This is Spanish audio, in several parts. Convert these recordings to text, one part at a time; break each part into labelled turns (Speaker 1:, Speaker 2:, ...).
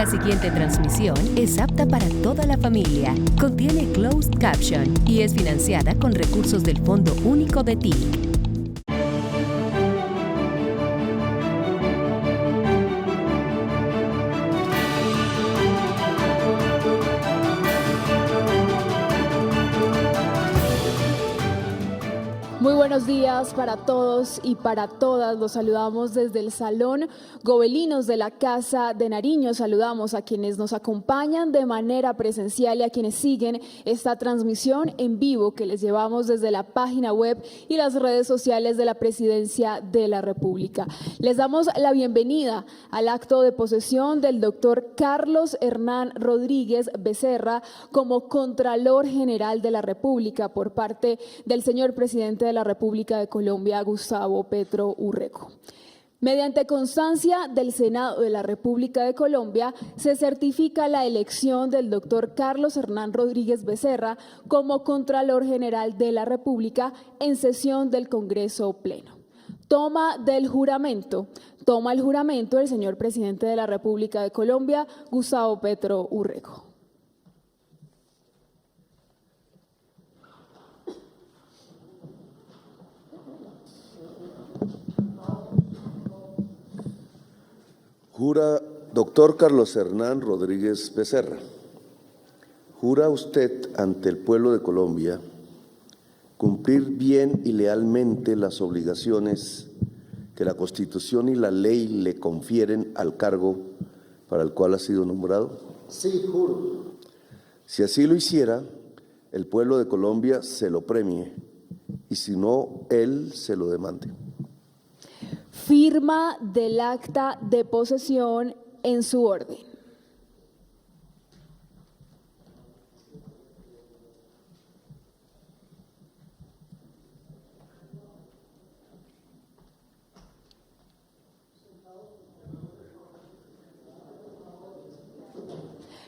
Speaker 1: La siguiente transmisión es apta para toda la familia. Contiene closed caption y es financiada con recursos del Fondo Único de TIC.
Speaker 2: Muy buenos días para todos y para todas. Los saludamos desde el Salón Gobelinos de la Casa de Nariño. Saludamos a quienes nos acompañan de manera presencial y a quienes siguen esta transmisión en vivo que les llevamos desde la página web y las redes sociales de la Presidencia de la República. Les damos la bienvenida al acto de posesión del doctor Carlos Hernán Rodríguez Becerra como Contralor General de la República por parte del señor presidente de la República de Colombia, Gustavo Petro Urrego. Mediante constancia del Senado de la República de Colombia, se certifica la elección del doctor Carlos Hernán Rodríguez Becerra como Contralor General de la República en sesión del Congreso Pleno. Toma el juramento el señor presidente de la República de Colombia, Gustavo Petro Urrego.
Speaker 3: Jura, doctor Carlos Hernán Rodríguez Becerra, jura usted ante el pueblo de Colombia cumplir bien y lealmente las obligaciones que la Constitución y la ley le confieren al cargo para el cual ha sido nombrado.
Speaker 4: Sí, juro.
Speaker 3: Si así lo hiciera, el pueblo de Colombia se lo premie y si no, él se lo demande.
Speaker 2: Firma del acta de posesión en su orden.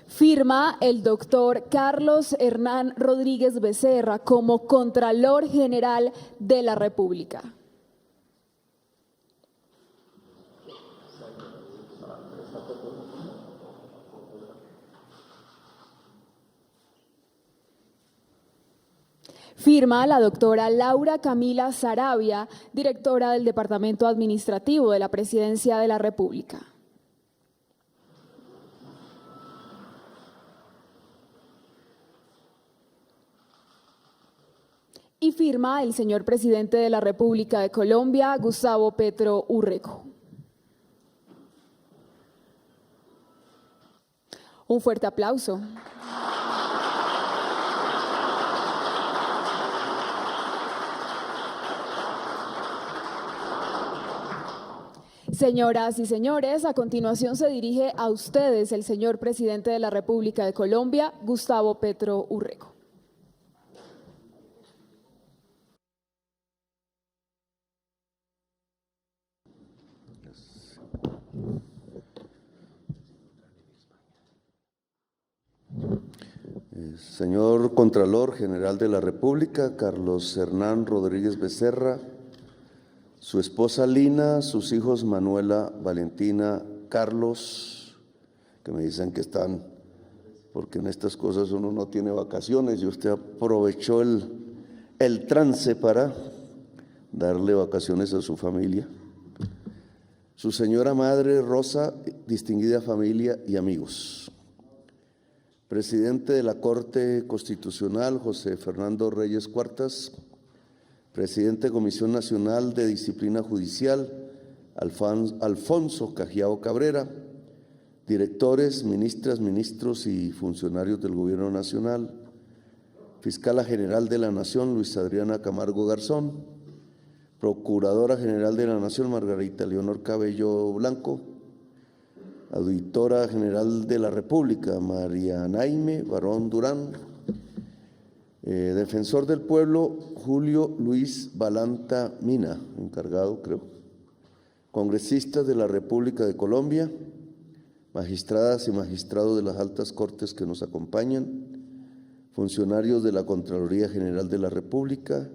Speaker 2: Firma el doctor Carlos Hernán Rodríguez Becerra como Contralor General de la República. Firma la doctora Laura Camila Saravia, directora del Departamento Administrativo de la Presidencia de la República. Y firma el señor presidente de la República de Colombia, Gustavo Petro Urrego. Un fuerte aplauso. Señoras y señores, a continuación se dirige a ustedes el señor presidente de la República de Colombia, Gustavo Petro Urrego.
Speaker 3: Señor Contralor General de la República, Carlos Hernán Rodríguez Becerra, su esposa Lina, sus hijos Manuela, Valentina, Carlos, que me dicen que están, porque en estas cosas uno no tiene vacaciones y usted aprovechó el trance para darle vacaciones a su familia. Su señora madre Rosa, distinguida familia y amigos. Presidente de la Corte Constitucional, José Fernando Reyes Cuartas. Presidente de Comisión Nacional de Disciplina Judicial, Alfonso Cajiao Cabrera. Directores, ministras, ministros y funcionarios del Gobierno Nacional. Fiscala General de la Nación, Luis Adriana Camargo Garzón. Procuradora General de la Nación, Margarita Leonor Cabello Blanco. Auditora General de la República, María Naime Barón Durán. Defensor del Pueblo, Julio Luis Balanta Mina, encargado creo. Congresistas de la República de Colombia, magistradas y magistrados de las altas cortes que nos acompañan, funcionarios de la Contraloría General de la República,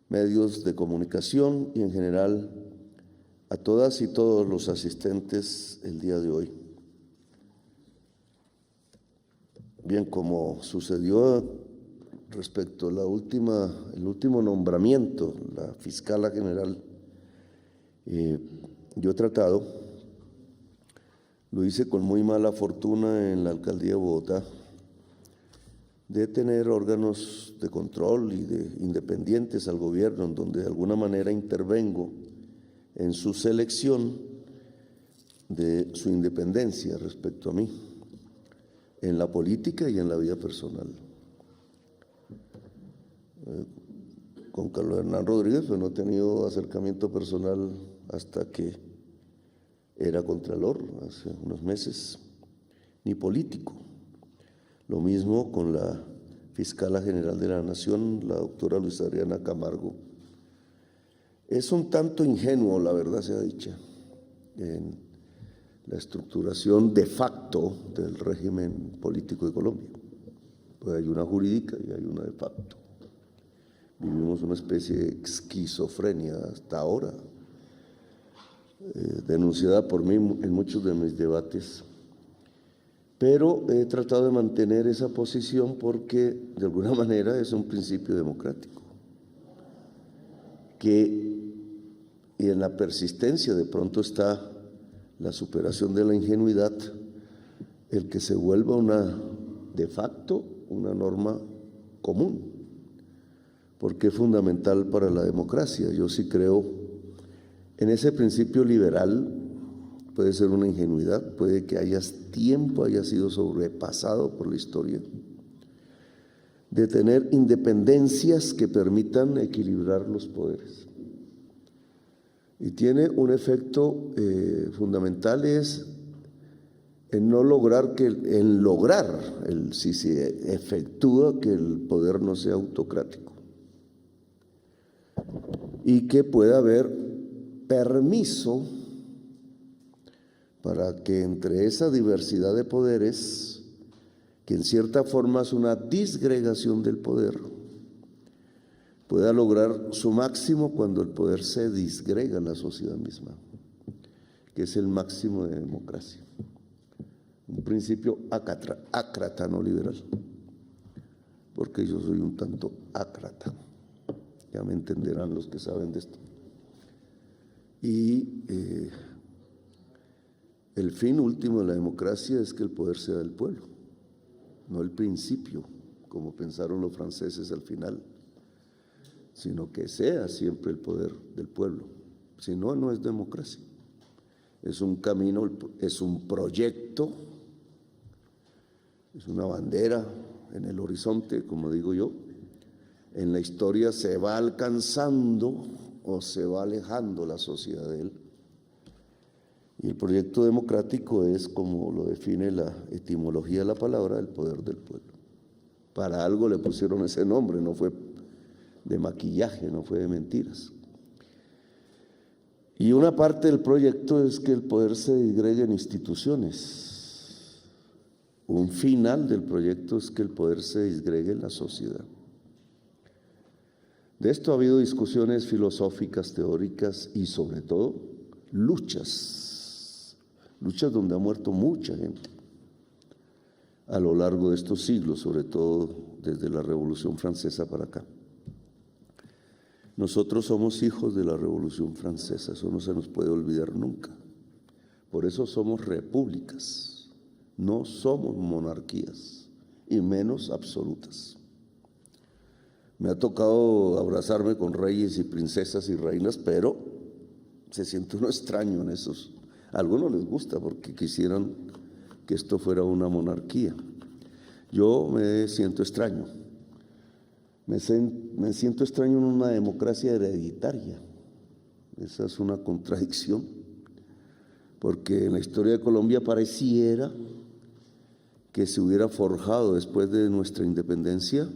Speaker 3: medios de comunicación y en general a todas y todos los asistentes el día de hoy. Bien, como sucedió respecto a el último nombramiento, la fiscala general, yo he tratado, lo hice con muy mala fortuna en la alcaldía de Bogotá, de tener órganos de control y de independientes al gobierno, en donde de alguna manera intervengo en su selección de su independencia respecto a mí, en la política y en la vida personal. Con Carlos Hernán Rodríguez pues no he tenido acercamiento personal hasta que era contralor, hace unos meses, ni político. Lo mismo con la fiscala general de la Nación, la doctora Luisa Adriana Camargo. Es un tanto ingenuo, la verdad sea dicha, en la estructuración de facto del régimen político de Colombia. Pues hay una jurídica y hay una de facto. Vivimos una especie de esquizofrenia hasta ahora, denunciada por mí en muchos de mis debates, pero he tratado de mantener esa posición porque de alguna manera es un principio democrático, y en la persistencia de pronto está la superación de la ingenuidad, el que se vuelva de facto una norma común, porque es fundamental para la democracia. Yo sí creo en ese principio liberal. Puede ser una ingenuidad, puede que haya sido sobrepasado por la historia, de tener independencias que permitan equilibrar los poderes. Y tiene un efecto fundamental, es en lograr si se efectúa que el poder no sea autocrático y que pueda haber permiso para que entre esa diversidad de poderes, que en cierta forma es una disgregación del poder, pueda lograr su máximo cuando el poder se disgrega en la sociedad misma, que es el máximo de democracia. Un principio ácrata, no liberal, porque yo soy un tanto ácrata, ya me entenderán los que saben de esto. Y el fin último de la democracia es que el poder sea del pueblo, no el principio, como pensaron los franceses al final, sino que sea siempre el poder del pueblo. Si no, no es democracia. Es un camino, es un proyecto, es una bandera en el horizonte, como digo yo. En la historia se va alcanzando o se va alejando la sociedad de él. Y el proyecto democrático es, como lo define la etimología de la palabra, el poder del pueblo. Para algo le pusieron ese nombre, no fue de maquillaje, no fue de mentiras. Y una parte del proyecto es que el poder se disgregue en instituciones. Un final del proyecto es que el poder se disgregue en la sociedad. De esto ha habido discusiones filosóficas, teóricas y sobre todo luchas donde ha muerto mucha gente a lo largo de estos siglos, sobre todo desde la Revolución Francesa para acá. Nosotros somos hijos de la Revolución Francesa, eso no se nos puede olvidar nunca. Por eso somos repúblicas, no somos monarquías, y menos absolutas. Me ha tocado abrazarme con reyes y princesas y reinas, pero se siente uno extraño en esos. A algunos les gusta porque quisieran que esto fuera una monarquía. Yo me siento extraño. Me siento extraño en una democracia hereditaria. Esa es una contradicción, porque en la historia de Colombia pareciera que se hubiera forjado después de nuestra independencia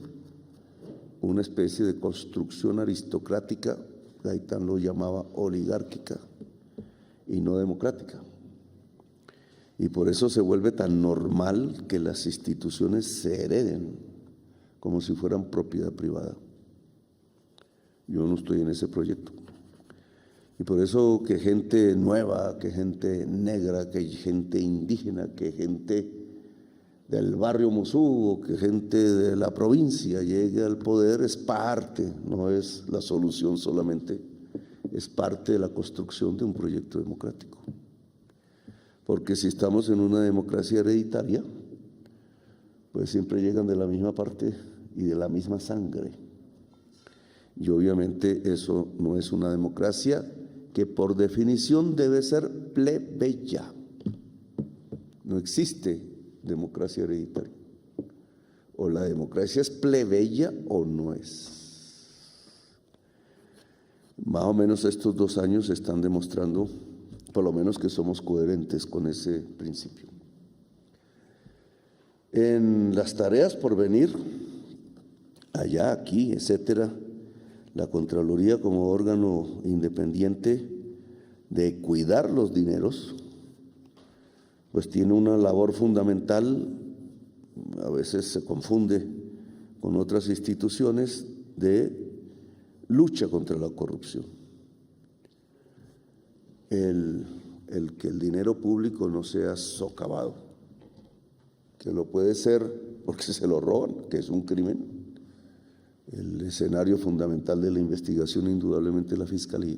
Speaker 3: una especie de construcción aristocrática, Gaitán lo llamaba oligárquica y no democrática. Y por eso se vuelve tan normal que las instituciones se hereden como si fueran propiedad privada. Yo no estoy en ese proyecto. Y por eso que gente nueva, que gente negra, que gente indígena, que gente del barrio Mosú o que gente de la provincia llegue al poder es parte, no es la solución solamente, es parte de la construcción de un proyecto democrático. Porque si estamos en una democracia hereditaria, pues siempre llegan de la misma parte y de la misma sangre. Y obviamente eso no es una democracia que por definición debe ser plebeya. No existe democracia hereditaria. O la democracia es plebeya o no es. Más o menos estos 2 años están demostrando, por lo menos, que somos coherentes con ese principio. En las tareas por venir, allá, aquí, etcétera, la Contraloría como órgano independiente de cuidar los dineros, pues tiene una labor fundamental, a veces se confunde con otras instituciones, de lucha contra la corrupción. El que el dinero público no sea socavado, que lo puede ser porque se lo roban, que es un crimen. El escenario fundamental de la investigación indudablemente la Fiscalía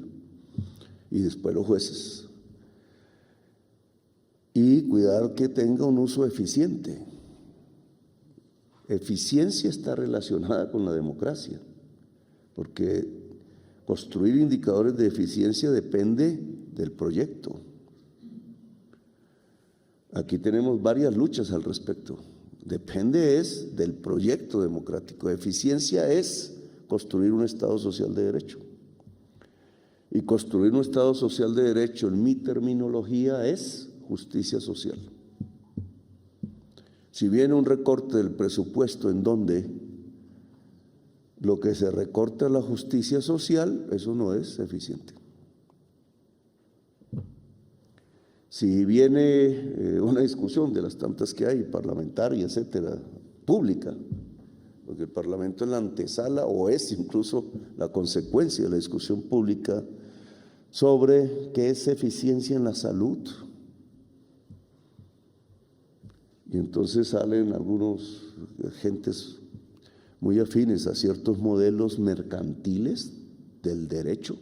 Speaker 3: y después los jueces. Y cuidar que tenga un uso eficiente. Eficiencia está relacionada con la democracia, porque construir indicadores de eficiencia depende del proyecto. Aquí tenemos varias luchas al respecto. Depende es del proyecto democrático. Eficiencia es construir un Estado social de derecho. Y construir un Estado social de derecho, en mi terminología, es justicia social. Si viene un recorte del presupuesto en donde lo que se recorta es la justicia social, eso no es eficiente. Si viene una discusión de las tantas que hay, parlamentaria, etcétera, pública, porque el Parlamento es la antesala o es incluso la consecuencia de la discusión pública sobre qué es eficiencia en la salud. Y entonces salen algunos gentes muy afines a ciertos modelos mercantiles del derecho.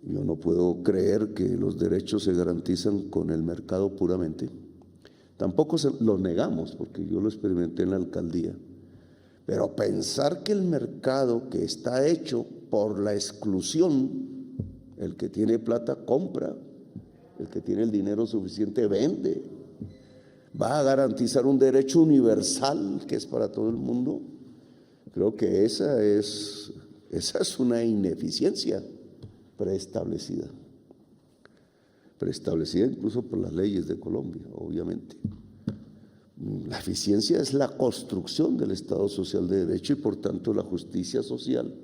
Speaker 3: Yo no puedo creer que los derechos se garantizan con el mercado puramente. Tampoco los negamos, porque yo lo experimenté en la alcaldía. Pero pensar que el mercado, que está hecho por la exclusión, el que tiene plata compra, el que tiene el dinero suficiente vende, va a garantizar un derecho universal que es para todo el mundo, creo que esa es una ineficiencia preestablecida incluso por las leyes de Colombia, obviamente. La eficiencia es la construcción del Estado social de derecho y por tanto la justicia social,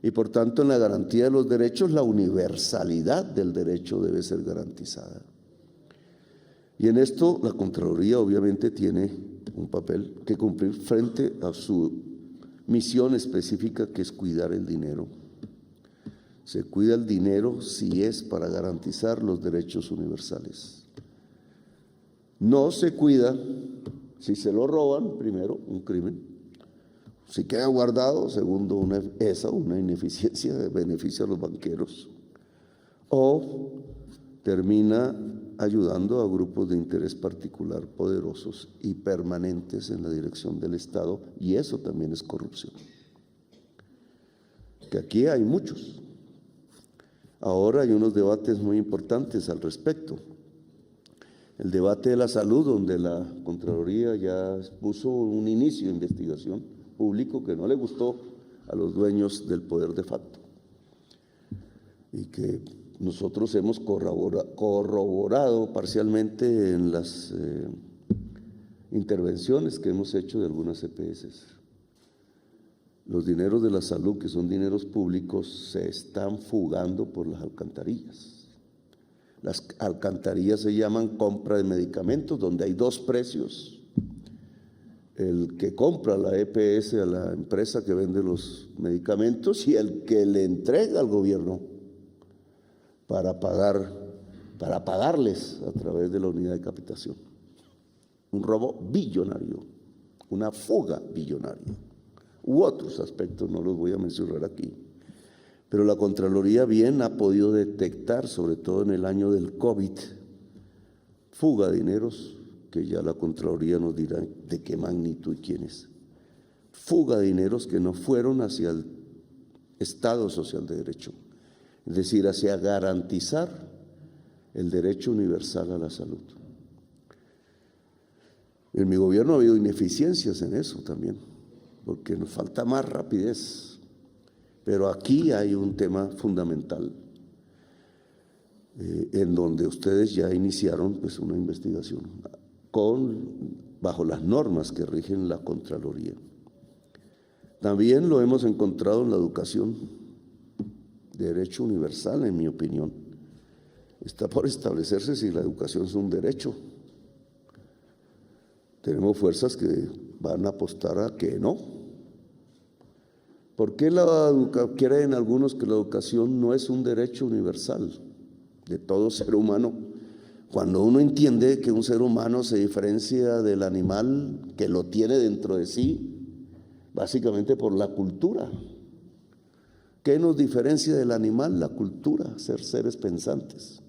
Speaker 3: y por tanto en la garantía de los derechos la universalidad del derecho debe ser garantizada. Y en esto la Contraloría obviamente tiene un papel que cumplir frente a su misión específica, que es cuidar el dinero. Se cuida el dinero si es para garantizar los derechos universales. No se cuida si se lo roban, primero, un crimen. Si queda guardado, segundo, una ineficiencia, beneficia a los banqueros. O termina ayudando a grupos de interés particular poderosos y permanentes en la dirección del Estado, y eso también es corrupción. Que aquí hay muchos. Ahora hay unos debates muy importantes al respecto. El debate de la salud, donde la Contraloría ya puso un inicio de investigación público que no le gustó a los dueños del poder de facto y que nosotros hemos corroborado parcialmente en las intervenciones que hemos hecho de algunas EPS. Los dineros de la salud, que son dineros públicos, se están fugando por las alcantarillas. Las alcantarillas se llaman compra de medicamentos, donde hay 2 precios. El que compra la EPS a la empresa que vende los medicamentos y el que le entrega al gobierno para pagarles a través de la unidad de captación. un robo billonario, una fuga billonaria, u otros aspectos, no los voy a mencionar aquí. Pero la Contraloría bien ha podido detectar, sobre todo en el año del COVID, fuga de dineros, que ya la Contraloría nos dirá de qué magnitud y quiénes. Fuga de dineros que no fueron hacia el Estado Social de Derecho, es decir, hacia garantizar el derecho universal a la salud. En mi gobierno ha habido ineficiencias en eso también, porque nos falta más rapidez. Pero aquí hay un tema fundamental, en donde ustedes ya iniciaron pues una investigación bajo las normas que rigen la Contraloría. También lo hemos encontrado en la educación, derecho universal, en mi opinión. Está por establecerse si la educación es un derecho. Tenemos fuerzas que van a apostar a que no. ¿Por qué creen algunos que la educación no es un derecho universal de todo ser humano? Cuando uno entiende que un ser humano se diferencia del animal que lo tiene dentro de sí, básicamente por la cultura. ¿Qué nos diferencia del animal? La cultura, ser seres pensantes.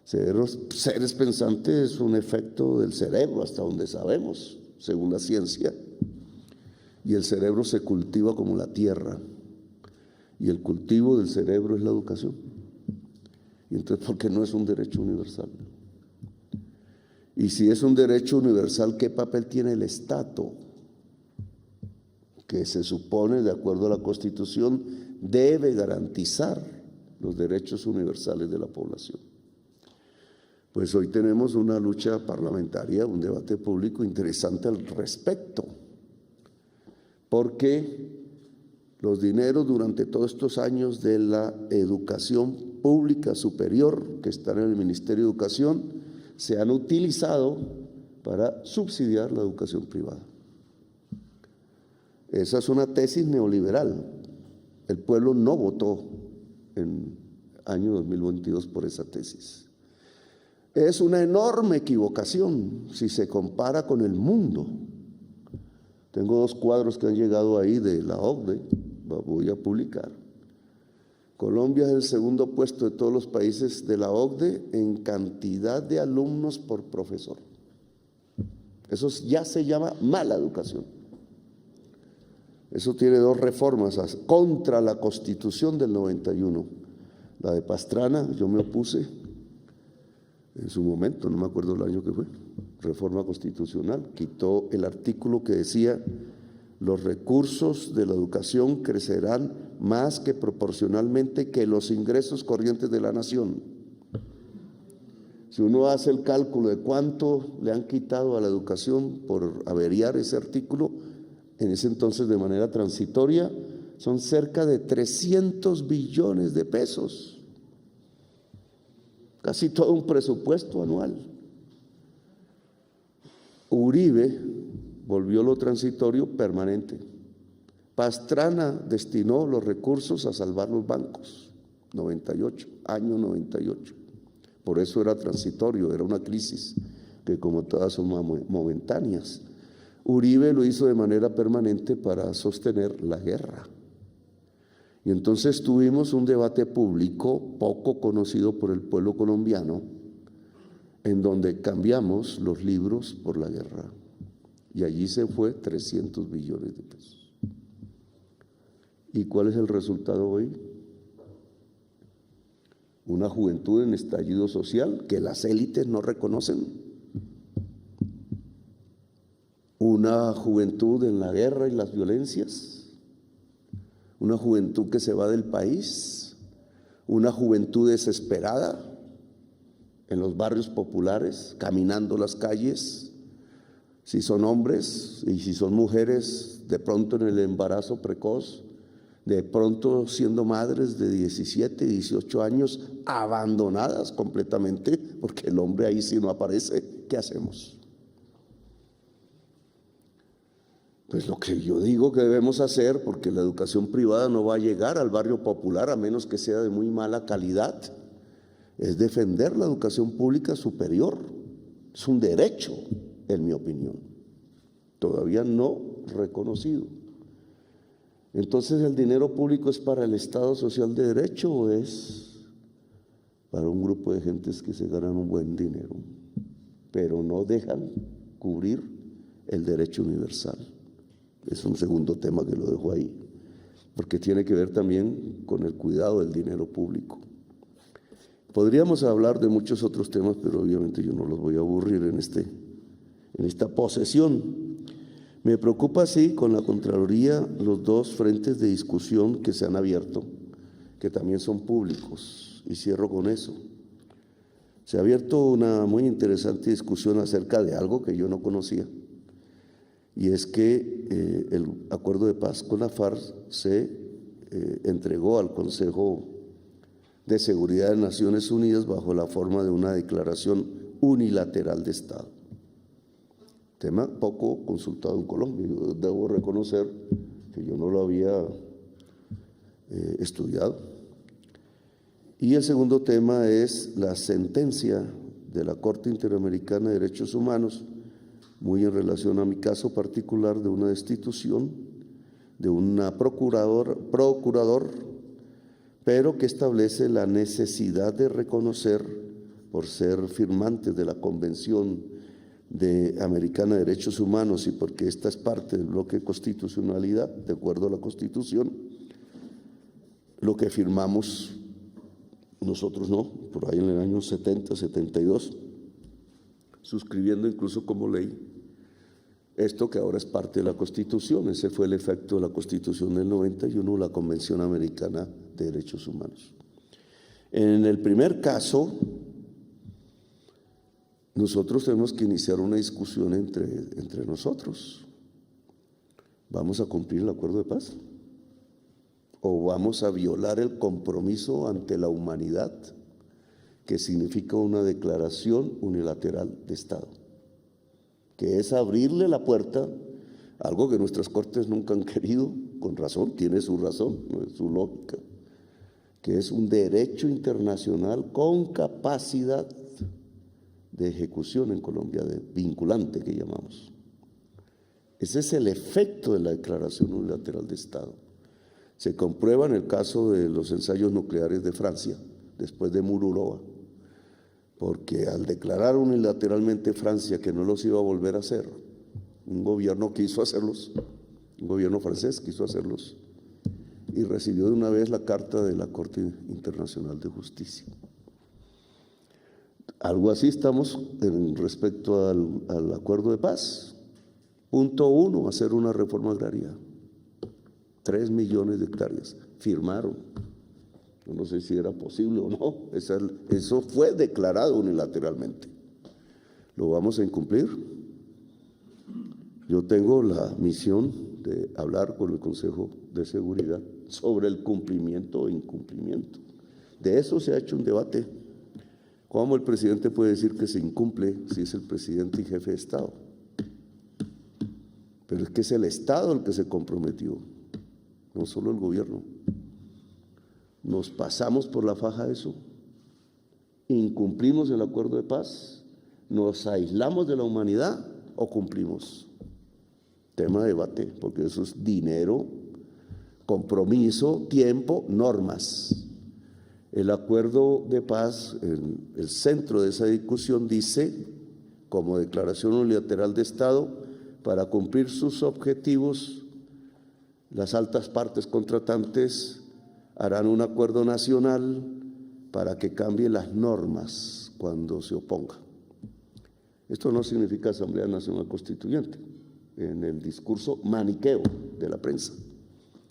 Speaker 3: Seres pensantes es un efecto del cerebro, hasta donde sabemos, según la ciencia. Y el cerebro se cultiva como la tierra. Y el cultivo del cerebro es la educación. Y entonces, ¿por qué no es un derecho universal? Y si es un derecho universal, ¿qué papel tiene el Estado? Que se supone, de acuerdo a la Constitución, debe garantizar los derechos universales de la población. Pues hoy tenemos una lucha parlamentaria, un debate público interesante al respecto, porque los dineros durante todos estos años de la educación pública superior que están en el Ministerio de Educación se han utilizado para subsidiar la educación privada. Esa es una tesis neoliberal. El pueblo no votó en año 2022 por esa tesis. Es una enorme equivocación si se compara con el mundo. Tengo 2 cuadros que han llegado ahí de la OCDE, voy a publicar. Colombia es el segundo puesto de todos los países de la OCDE en cantidad de alumnos por profesor. Eso ya se llama mala educación. Eso tiene 2 reformas contra la Constitución del 91. La de Pastrana, yo me opuse en su momento, no me acuerdo el año que fue, reforma constitucional, quitó el artículo que decía: los recursos de la educación crecerán más que proporcionalmente que los ingresos corrientes de la nación. Si uno hace el cálculo de cuánto le han quitado a la educación por averiar ese artículo, en ese entonces de manera transitoria, son cerca de 300 billones de pesos. Casi todo un presupuesto anual. Uribe volvió lo transitorio permanente. Pastrana destinó los recursos a salvar los bancos, 98, año 98. Por eso era transitorio, era una crisis que como todas son momentáneas. Uribe lo hizo de manera permanente para sostener la guerra. Y entonces tuvimos un debate público poco conocido por el pueblo colombiano, en donde cambiamos los libros por la guerra. Y allí se fue 300 billones de pesos. ¿Y cuál es el resultado hoy? Una juventud en estallido social que las élites no reconocen. Una juventud en la guerra y las violencias. Una juventud que se va del país. Una juventud desesperada en los barrios populares, caminando las calles. Si son hombres y si son mujeres, de pronto en el embarazo precoz, de pronto siendo madres de 17, 18 años, abandonadas completamente, porque el hombre ahí sí no aparece. ¿Qué hacemos? Pues lo que yo digo que debemos hacer, porque la educación privada no va a llegar al barrio popular a menos que sea de muy mala calidad, es defender la educación pública superior. Es un derecho en mi opinión. Todavía no reconocido. Entonces, ¿el dinero público es para el Estado Social de Derecho o es para un grupo de gentes que se ganan un buen dinero, pero no dejan cubrir el derecho universal? Es un segundo tema que lo dejo ahí, porque tiene que ver también con el cuidado del dinero público. Podríamos hablar de muchos otros temas, pero obviamente yo no los voy a aburrir en esta posesión. Me preocupa, sí, con la Contraloría, los dos frentes de discusión que se han abierto, que también son públicos, y cierro con eso. Se ha abierto una muy interesante discusión acerca de algo que yo no conocía, y es que el acuerdo de paz con la FARC se entregó al Consejo de Seguridad de Naciones Unidas bajo la forma de una declaración unilateral de Estado. Tema poco consultado en Colombia. Yo debo reconocer que yo no lo había estudiado. Y el segundo tema es la sentencia de la Corte Interamericana de Derechos Humanos, muy en relación a mi caso particular de una destitución de un procurador, pero que establece la necesidad de reconocer, por ser firmantes de la Convención Americana de Derechos Humanos y porque esta es parte del bloque de constitucionalidad, de acuerdo a la Constitución, lo que firmamos nosotros, no, por ahí en el año 70, 72, suscribiendo incluso como ley esto que ahora es parte de la Constitución. Ese fue el efecto de la Constitución del 91, la Convención Americana de Derechos Humanos. En el primer caso, nosotros tenemos que iniciar una discusión entre nosotros. ¿Vamos a cumplir el acuerdo de paz? ¿O vamos a violar el compromiso ante la humanidad que significa una declaración unilateral de Estado? Que es abrirle la puerta, algo que nuestras cortes nunca han querido, con razón, tiene su razón, su lógica, que es un derecho internacional con capacidad de ejecución en Colombia, de vinculante que llamamos. Ese es el efecto de la declaración unilateral de Estado. Se comprueba en el caso de los ensayos nucleares de Francia, después de Mururoa, porque al declarar unilateralmente Francia que no los iba a volver a hacer, un gobierno quiso hacerlos, un gobierno francés quiso hacerlos, y recibió de una vez la carta de la Corte Internacional de Justicia. Algo así estamos en respecto al acuerdo de paz. Punto 1, hacer una reforma agraria. 3 millones de hectáreas. Firmaron. Yo no sé si era posible o no. Eso fue declarado unilateralmente. ¿Lo vamos a incumplir? Yo tengo la misión de hablar con el Consejo de Seguridad sobre el cumplimiento o incumplimiento. De eso se ha hecho un debate. ¿Cómo el presidente puede decir que se incumple si es el presidente y jefe de Estado? Pero es que es el Estado el que se comprometió, no solo el gobierno. ¿Nos pasamos por la faja eso? ¿Incumplimos el acuerdo de paz? ¿Nos aislamos de la humanidad o cumplimos? Tema de debate, porque eso es dinero, compromiso, tiempo, normas. El acuerdo de paz, en el centro de esa discusión, dice, como declaración unilateral de Estado, para cumplir sus objetivos, las altas partes contratantes harán un acuerdo nacional para que cambie las normas cuando se oponga. Esto no significa Asamblea Nacional Constituyente, en el discurso maniqueo de la prensa.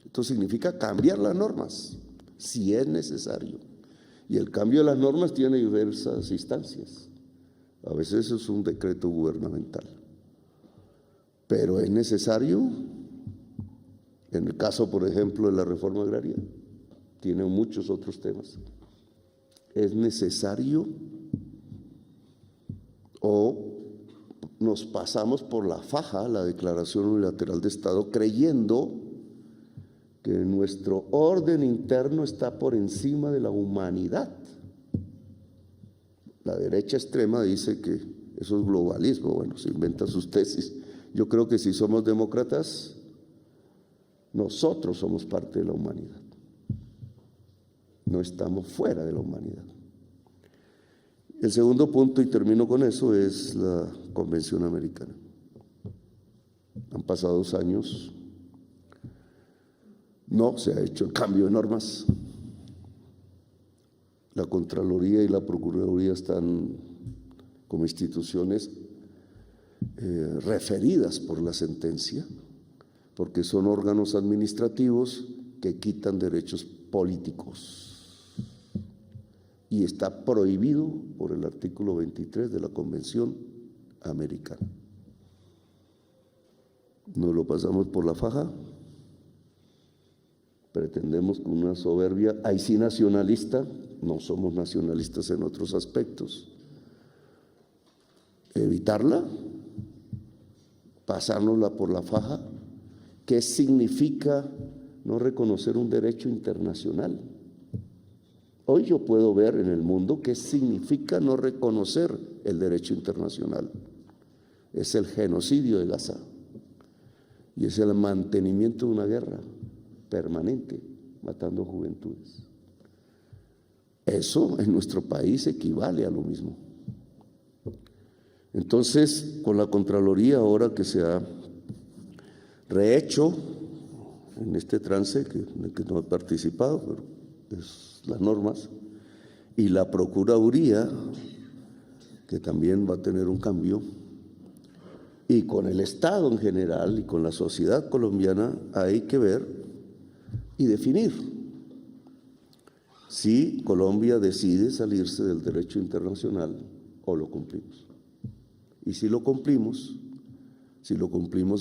Speaker 3: Esto significa cambiar las normas, si es necesario. Y el cambio de las normas tiene diversas instancias. A veces es un decreto gubernamental. Pero es necesario, en el caso, por ejemplo, de la reforma agraria, tiene muchos otros temas. ¿Es necesario o nos pasamos por la faja la declaración unilateral de Estado creyendo que nuestro orden interno está por encima de la humanidad? La derecha extrema dice que Eso es globalismo. Bueno, se inventa sus tesis. Yo creo que si somos demócratas, nosotros somos parte de la humanidad. No estamos fuera de la humanidad. El segundo punto, y termino con eso, es la Convención Americana. Han pasado 2 años, no se ha hecho el cambio de normas. La Contraloría y la Procuraduría están como instituciones referidas por la sentencia, porque son órganos administrativos que quitan derechos políticos. Y está prohibido por el artículo 23 de la Convención Americana. Nos lo pasamos por la faja. Pretendemos con una soberbia, ahí sí nacionalista, no somos nacionalistas en otros aspectos, evitarla, pasárnosla por la faja. ¿Qué significa no reconocer un derecho internacional? Hoy yo puedo ver en el mundo qué significa no reconocer el derecho internacional. Es el genocidio de Gaza y es el mantenimiento de una guerra permanente, matando juventudes. Eso en nuestro país equivale a lo mismo. Entonces, con la Contraloría ahora que se ha rehecho en este trance, en el que no he participado, pero es las normas, y la Procuraduría, que también va a tener un cambio, y con el Estado en general y con la sociedad colombiana, hay que ver y definir si Colombia decide salirse del derecho internacional o lo cumplimos. Y si lo cumplimos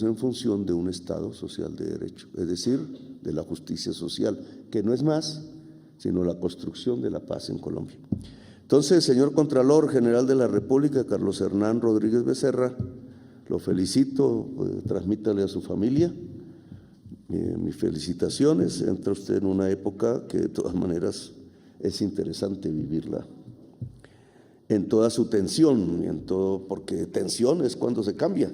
Speaker 3: en función de un Estado social de derecho, es decir, de la justicia social, que no es más sino la construcción de la paz en Colombia. Entonces, señor Contralor General de la República, Carlos Hernán Rodríguez Becerra, lo felicito, transmítale a su familia mis felicitaciones. Entra usted en una época que de todas maneras es interesante vivirla en toda su tensión, en todo, porque tensión es cuando se cambia.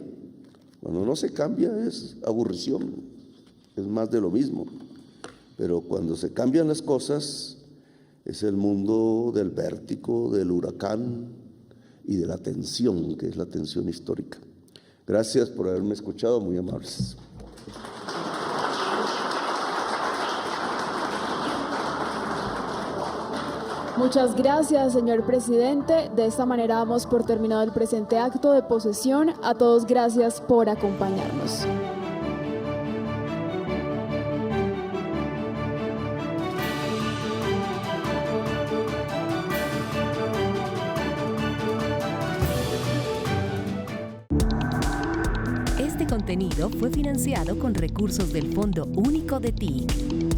Speaker 3: Cuando no se cambia es aburrición, es más de lo mismo. Pero cuando se cambian las cosas es el mundo del vértigo, del huracán y de la tensión, que es la tensión histórica. Gracias por haberme escuchado, muy amables.
Speaker 2: Muchas gracias, señor presidente. De esta manera damos por terminado el presente acto de posesión. A todos gracias por acompañarnos.
Speaker 1: Este contenido fue financiado con recursos del Fondo Único de TIC.